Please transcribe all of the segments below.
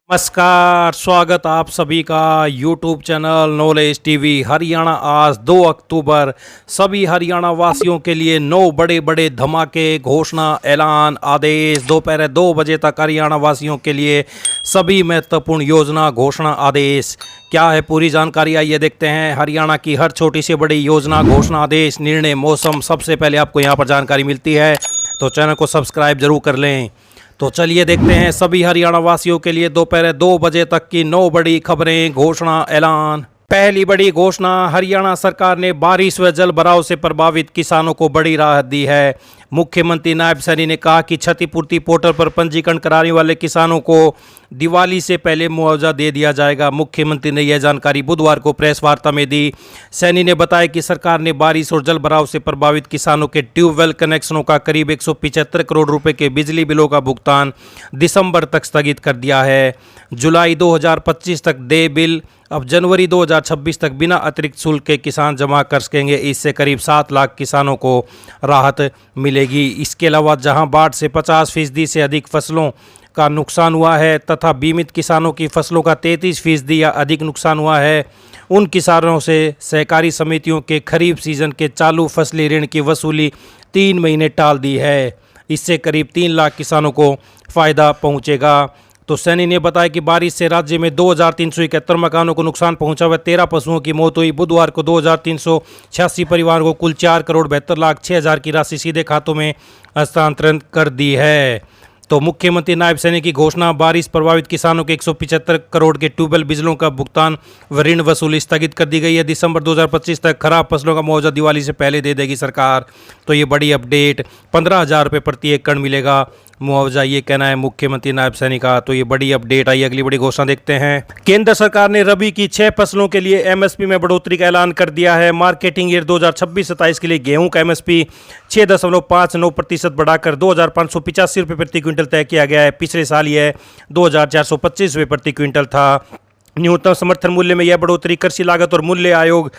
नमस्कार, स्वागत आप सभी का YouTube channel knowledge TV Haryana. आज 2 अक्टूबर सभी हरियाणा वासियों के लिए 9 बड़े बड़े धमाके, घोषणा, ऐलान, आदेश। दोपहर 2 बजे तक हरियाणा वासियों के लिए सभी महत्वपूर्ण योजना, घोषणा, आदेश। क्या है पूरी जानकारी, आइए देखते हैं। हरियाणा की हर छोटी से बड़ी योजना, घोषणा, आदेश, निर्णय, मौसम सबसे पहले आपको यहाँ पर जानकारी मिलती है, तो चैनल को सब्सक्राइब जरूर कर लें। तो चलिए देखते हैं सभी हरियाणा वासियों के लिए दोपहर 2 बजे तक की 9 बड़ी खबरें, घोषणा, ऐलान। पहली बड़ी घोषणा, हरियाणा सरकार ने बारिश व जल भराव से प्रभावित किसानों को बड़ी राहत दी है। मुख्यमंत्री नायब सैनी ने कहा कि क्षतिपूर्ति पोर्टल पर पंजीकरण कराने वाले किसानों को दिवाली से पहले मुआवजा दे दिया जाएगा। मुख्यमंत्री ने यह जानकारी बुधवार को प्रेस वार्ता में दी। सैनी ने बताया कि सरकार ने बारिश और जल भराव से प्रभावित किसानों के ट्यूबवेल कनेक्शनों का करीब 175 करोड़ रुपए के बिजली बिलों का भुगतान दिसंबर तक स्थगित कर दिया है। जुलाई 2025 तक देय बिल अब जनवरी 2026 तक बिना अतिरिक्त शुल्क के किसान जमा कर सकेंगे। इससे करीब 7 लाख किसानों को राहत मिलेगी। इसके अलावा जहां बाढ़ से 50% से अधिक फसलों का नुकसान हुआ है तथा बीमित किसानों की फसलों का 33% या अधिक नुकसान हुआ है, उन किसानों से सहकारी समितियों के खरीफ सीजन के चालू फसली ऋण की वसूली 3 महीने टाल दी है। इससे करीब 3 लाख किसानों को फायदा पहुंचेगा। तो सैनी ने बताया कि बारिश से राज्य में 2371 मकानों को नुकसान पहुंचा हुआ, 13 पशुओं की मौत हुई। बुधवार को 2386 परिवारों को कुल 4,72,06,000 की राशि सीधे खातों में हस्तांतरण कर दी है। तो मुख्यमंत्री नायब सैनी की घोषणा, बारिश प्रभावित किसानों के 175 करोड़ के ट्यूबवेल बिजलों का भुगतान व ऋण वसूली स्थगित कर दी गई है। दिसंबर 2025 तक खराब फसलों का मुआवजा दिवाली से पहले दे देगी सरकार। तो ये बड़ी अपडेट, 15,000 रुपये प्रति एकड़ मिलेगा मुआवजा, ये कहना है मुख्यमंत्री नायब सैनी का। तो ये बड़ी अपडेट आई। अगली बड़ी घोषणा देखते हैं। केंद्र सरकार ने रबी की 6 फसलों के लिए एमएसपी में बढ़ोतरी का ऐलान कर दिया है। मार्केटिंग ईयर 2026-27 के लिए गेहूं का एमएसपी 6.59% बढ़ाकर 2,585 रुपये प्रति क्विंटल तय किया गया है। पिछले साल यह 2,425 रुपये प्रति क्विंटल था। न्यूनतम समर्थन मूल्य में यह बढ़ोतरी कृषि लागत और मूल्य आयोग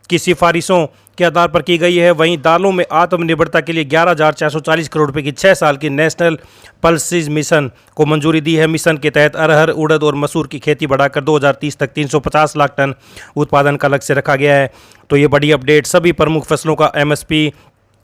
की सिफारिशों के आधार पर की गई है। वहीं दालों में आत्मनिर्भरता के लिए 11,440 करोड़ रुपए की 6 साल की नेशनल पल्सेस मिशन को मंजूरी दी है। मिशन के तहत अरहर, उड़द और मसूर की खेती बढ़ाकर 2030 तक 350 लाख टन उत्पादन का लक्ष्य रखा गया है। तो ये बड़ी अपडेट, सभी प्रमुख फसलों का एमएसपी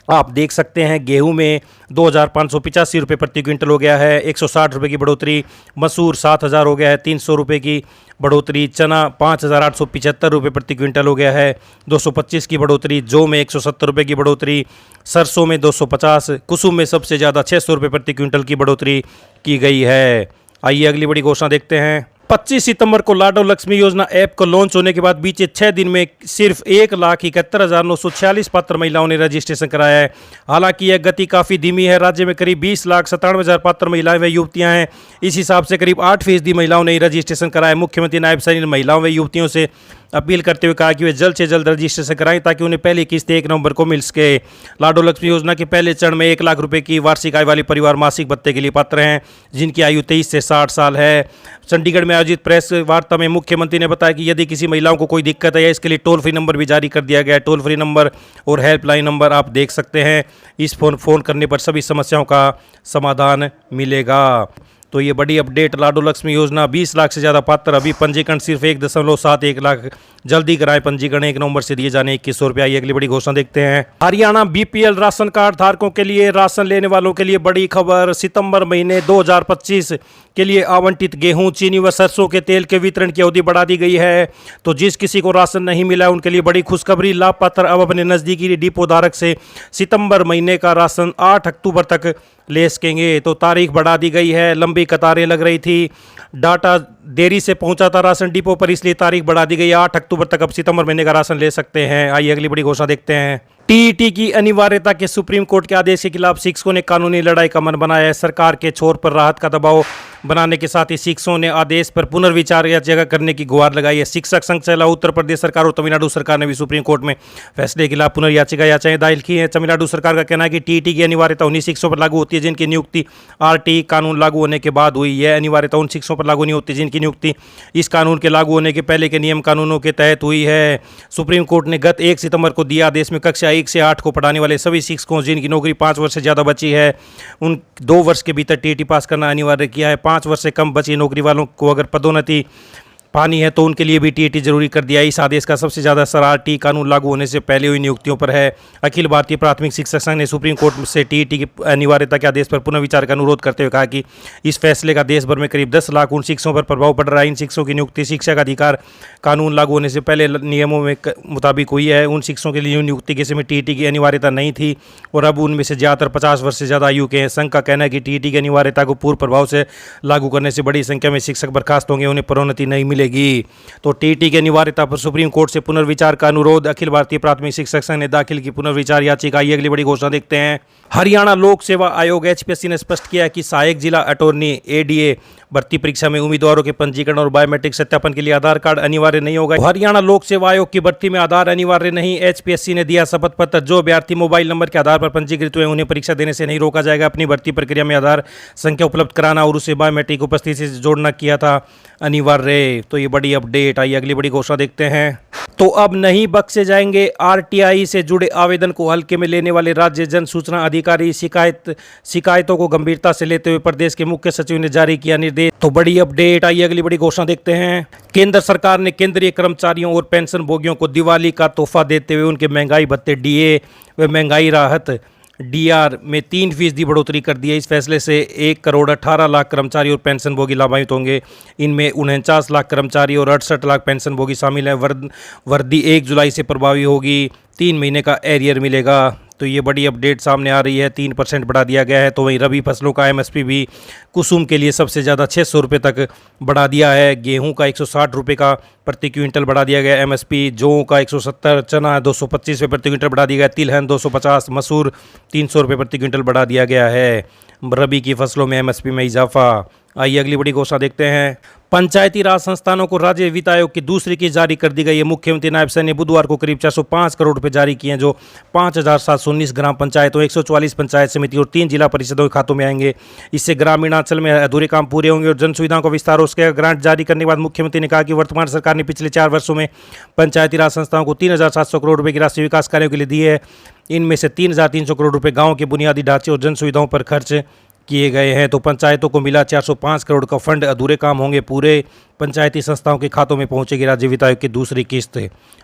आप देख सकते हैं। गेहूं में 2,585 रुपये प्रति क्विंटल हो गया है, 160 रुपये की बढ़ोतरी। मसूर 7,000 हो गया है, 300 रुपये की बढ़ोतरी। चना 5,875 रुपये प्रति क्विंटल हो गया है, 225 की बढ़ोतरी। जौ में 170 रुपये की बढ़ोतरी। सरसों में 250। कुसुम में सबसे ज़्यादा 600 रुपये प्रति क्विंटल की बढ़ोतरी की गई है। आइए अगली बड़ी घोषणा देखते हैं। 25 सितंबर को लाडो लक्ष्मी योजना ऐप को लॉन्च होने के बाद बीते 6 दिन में सिर्फ 1,71,946 पात्र महिलाओं ने रजिस्ट्रेशन कराया है। हालांकि यह गति काफ़ी धीमी है। राज्य में करीब 20,97,000 पात्र महिलाएं व युवतियां हैं। इस हिसाब से करीब 8% महिलाओं ने रजिस्ट्रेशन कराया। मुख्यमंत्री नायब सैनी ने महिलाओं व युवतियों से अपील करते हुए कहा कि वे जल्द से जल्द रजिस्ट्रेशन कराएं ताकि उन्हें पहली किस्त 1 नवंबर को मिल सके। लाडो लक्ष्मी योजना के पहले चरण में 1 लाख रुपए की वार्षिक आय वाले परिवार मासिक भत्ते के लिए पात्र हैं, जिनकी आयु 23 से 60 साल है। चंडीगढ़ में आयोजित प्रेस वार्ता में मुख्यमंत्री ने बताया कि यदि किसी महिलाओं को कोई दिक्कत है या इसके लिए टोल फ्री नंबर भी जारी कर दिया गया है। टोल फ्री नंबर और हेल्पलाइन नंबर आप देख सकते हैं। इस फोन करने पर सभी समस्याओं का समाधान मिलेगा। तो ये बड़ी अपडेट, लाडो लक्ष्मी योजना 20 लाख से ज़्यादा पात्र, अभी पंजीकरण सिर्फ 1.71 लाख। जल्दी कराएं पंजीकरण, 1 नवंबर से दिए जाने 2100 रुपये। आइए अगली बड़ी घोषणा देखते हैं। हरियाणा बीपीएल राशन कार्ड धारकों के लिए, राशन लेने वालों के लिए बड़ी खबर। सितंबर महीने 2025 के लिए आवंटित गेहूं, चीनी व सरसों के तेल के वितरण की अवधि बढ़ा दी गई है। तो जिस किसी को राशन नहीं मिला उनके लिए बड़ी खुशखबरी। लाभपात्र अब अपने नज़दीकी डिपो धारक से सितंबर महीने का राशन 8 अक्टूबर तक ले सकेंगे। तो तारीख बढ़ा दी गई है। लंबी कतारें लग रही थी, डाटा देरी से पहुंचा था राशन डिपो पर, इसलिए तारीख बढ़ा दी गई। 8 अक्टूबर तक अब सितंबर महीने का राशन ले सकते हैं। आइए अगली बड़ी घोषणा देखते हैं। टीईटी की अनिवार्यता के सुप्रीम कोर्ट के आदेश के खिलाफ शिक्षकों ने कानूनी लड़ाई का मन बनाया है। सरकार के छोर पर राहत का दबाव बनाने के साथ ही शिक्षकों ने आदेश पर पुनर्विचार याचिका करने की गुहार लगाई है। शिक्षक संघ से अलावा उत्तर प्रदेश सरकार और तमिलनाडु सरकार ने भी सुप्रीम कोर्ट में फैसले के खिलाफ पुनर्याचिका याचिकाएं दायर की हैं। तमिलनाडु सरकार का कहना है कि टीईटी की अनिवार्यता उन्हीं शिक्षकों पर लागू होती है जिनकी नियुक्ति आरटी कानून लागू होने के बाद हुई। यह अनिवार्यता उन शिक्षकों पर लागू नहीं होती जिनकी नियुक्ति इस कानून के लागू होने के पहले के नियम कानूनों के तहत हुई है। सुप्रीम कोर्ट ने गत 1 सितंबर को दिया आदेश में कक्षा 1 से 8 को पढ़ाने वाले सभी शिक्षकों जिनकी नौकरी 5 वर्ष से ज़्यादा बची है, उन 2 वर्ष के भीतर टीईटी पास करना अनिवार्य किया है। 5 5 वर्ष से कम बची नौकरी वालों को अगर पदोन्नति पानी है तो उनके लिए भी टीईटी जरूरी कर दिया। इस आदेश का सबसे ज़्यादा असर आरटी कानून लागू होने से पहले हुई नियुक्तियों पर है। अखिल भारतीय प्राथमिक शिक्षक संघ ने सुप्रीम कोर्ट से टीईटी की अनिवार्यता के आदेश पर पुनर्विचार का अनुरोध करते हुए कहा कि इस फैसले का देश भर में करीब 10 लाख उन शिक्षकों पर प्रभाव पड़ रहा है। इन शिक्षकों की नियुक्ति शिक्षा का अधिकार कानून लागू होने से पहले नियमों में मुताबिक हुई है। उन शिक्षकों के लिए नियुक्ति के समय टीईटी की अनिवार्यता नहीं थी और अब उनमें से ज़्यादातर 50 वर्ष से ज़्यादा आयु के हैं। संघ का कहना है कि टीईटी की अनिवार्यता को पूर्ण प्रभाव से लागू करने से बड़ी संख्या में शिक्षक बर्खास्त होंगे, उन्हें पदोन्नति नहीं मिलेगी। तो टीईटी की अनिवार्यता पर सुप्रीम कोर्ट से पुनर्विचार का अनुरोध। अखिल भारतीय प्राथमिक शिक्षक संघ ने दाखिल की पुनर्विचार याचिका। ये अगली बड़ी घोषणा देखते हैं। हरियाणा लोक सेवा आयोग एचपीएससी ने स्पष्ट किया कि सहायक जिला अटॉर्नी एडीए भर्ती परीक्षा में उम्मीदवारों के पंजीकरण और बायोमेट्रिक सत्यापन के लिए आधार कार्ड अनिवार्य नहीं होगा। हरियाणा लोक सेवा आयोग की भर्ती में आधार अनिवार्य नहीं। एचपीएससी ने दिया शपथ पत्र। जो अभ्यर्थी मोबाइल नंबर के आधार पर पंजीकृत हुए उन्हें परीक्षा देने से नहीं रोका जाएगा। अपनी भर्ती प्रक्रिया में आधार संख्या उपलब्ध कराना और उसे बायोमेट्रिक उपस्थिति से जोड़ना किया था अनिवार्य। तो ये बड़ी अपडेट आई। अगली बड़ी घोषणा देखते हैं। तो अब नहीं बख्शे जाएंगे आरटीआई से जुड़े आवेदन को हल्के में लेने वाले राज्य जन सूचना अधिकारी। शिकायतों को गंभीरता से लेते हुए प्रदेश के मुख्य सचिव ने जारी किया निर्देश। तो बड़ी अपडेट आई। अगली बड़ी घोषणा देखते हैं। केंद्र सरकार ने केंद्रीय कर्मचारियों और पेंशन भोगियों को दिवाली का तोहफा देते हुए उनके महंगाई भत्ते डीए व महंगाई राहत डीआर में 3% बढ़ोतरी कर दी है। इस फैसले से 1 करोड़ 18 लाख कर्मचारी और पेंशन भोगी लाभान्वित होंगे। इनमें 49 लाख कर्मचारी और 68 लाख पेंशन भोगी शामिल हैं। वर्दी 1 जुलाई से प्रभावी होगी। 3 महीने का एरियर मिलेगा। तो ये बड़ी अपडेट सामने आ रही है। 3% बढ़ा दिया गया है। तो वहीं रबी फसलों का एमएसपी भी कुसुम के लिए सबसे ज़्यादा 600 रुपये तक बढ़ा दिया है। गेहूं का 160 रुपये का प्रति क्विंटल बढ़ा दिया गया एमएसपी। जौ का 170, चना 225 रुपये प्रति क्विंटल बढ़ा दिया गया। तिलहन 250, मसूर 300 रुपये प्रति क्विंटल बढ़ा दिया गया है। रबी की फसलों में एमएसपी में इजाफा। आइए अगली बड़ी घोषणा देखते हैं। पंचायती राज संस्थानों को राज्य वित्त आयोग की दूसरी किस्त जारी कर दी गई है। मुख्यमंत्री नायब सैन ने बुधवार को करीब 405 करोड़ रुपए जारी किए हैं, जो 5,719 ग्राम पंचायतों, 144 पंचायत समिति और 3 जिला परिषदों के खातों में आएंगे। इससे ग्रामीणांचल में अधूरे काम पूरे होंगे और जन सुविधाओं का विस्तार हो सकेगा। ग्रांट जारी करने के बाद मुख्यमंत्री ने कहा कि वर्तमान सरकार ने पिछले 4 वर्षों में पंचायती राज संस्थाओं को 3,700 करोड़ रुपये की राशि विकास कार्यों के लिए दी है। इनमें से 3,300 करोड़ रुपये गाँव के बुनियादी ढांचे और जन सुविधाओं पर खर्च किए गए हैं। तो पंचायतों को मिला 405 करोड़ का फंड। अधूरे काम होंगे पूरे। पंचायती संस्थाओं के खातों में पहुंचेगी राज्य वित्त आयोग की दूसरी किस्त।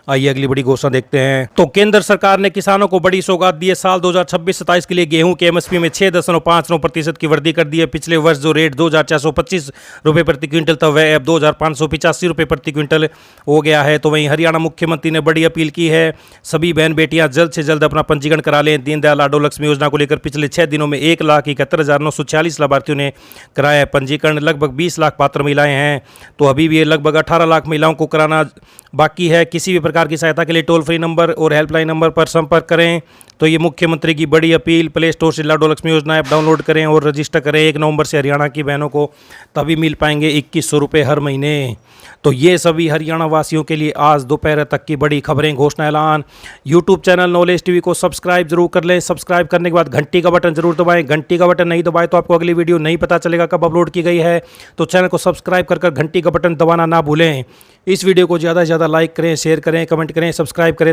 आइए अगली बड़ी घोषणा देखते हैं। तो केंद्र सरकार ने किसानों को बड़ी सौगात दी है। साल 2026-27 के लिए गेहूं के एमएसपी में 6.59% की वृद्धि कर दी है। पिछले वर्ष जो रेट 2,425 रुपये प्रति क्विंटल था वह अब 2,585 रुपये प्रति क्विंटल हो गया है। तो वहीं हरियाणा मुख्यमंत्री ने बड़ी अपील की है। सभी बहन बेटियां जल्द से जल्द अपना पंजीकरण करा लें। दीनदयाल आडोलक्ष्मी योजना को लेकर पिछले 6 दिनों में 1,71,946 लाभार्थियों ने कराया है पंजीकरण। लगभग 20 लाख पात्र महिलाएं हैं। तो अभी भी लगभग 18 लाख महिलाओं को कराना बाकी है। किसी भी प्रकार की सहायता के लिए टोल फ्री नंबर और हेल्पलाइन नंबर पर संपर्क करें। तो ये मुख्यमंत्री की बड़ी अपील। प्ले स्टोर से लाडोलक्ष्मी योजना ऐप डाउनलोड करें और रजिस्टर करें। 1 नवंबर से हरियाणा की बहनों को तभी मिल पाएंगे 2100 रुपये हर महीने। तो ये सभी हरियाणा वासियों के लिए आज दोपहर तक की बड़ी खबरें, घोषणा, ऐलान। यूट्यूब चैनल नॉलेज टीवी को सब्सक्राइब जरूर कर लें। सब्सक्राइब करने के बाद घंटी का बटन जरूर दबाएं। घंटी का बटन नहीं दबाएं तो आपको अगली वीडियो नहीं पता चलेगा कब अपलोड की गई है। तो चैनल को सब्सक्राइब कर घंटी का बटन दबाना ना भूलें। इस वीडियो को ज़्यादा से ज़्यादा लाइक करें, शेयर करें, कमेंट करें, सब्सक्राइब करें।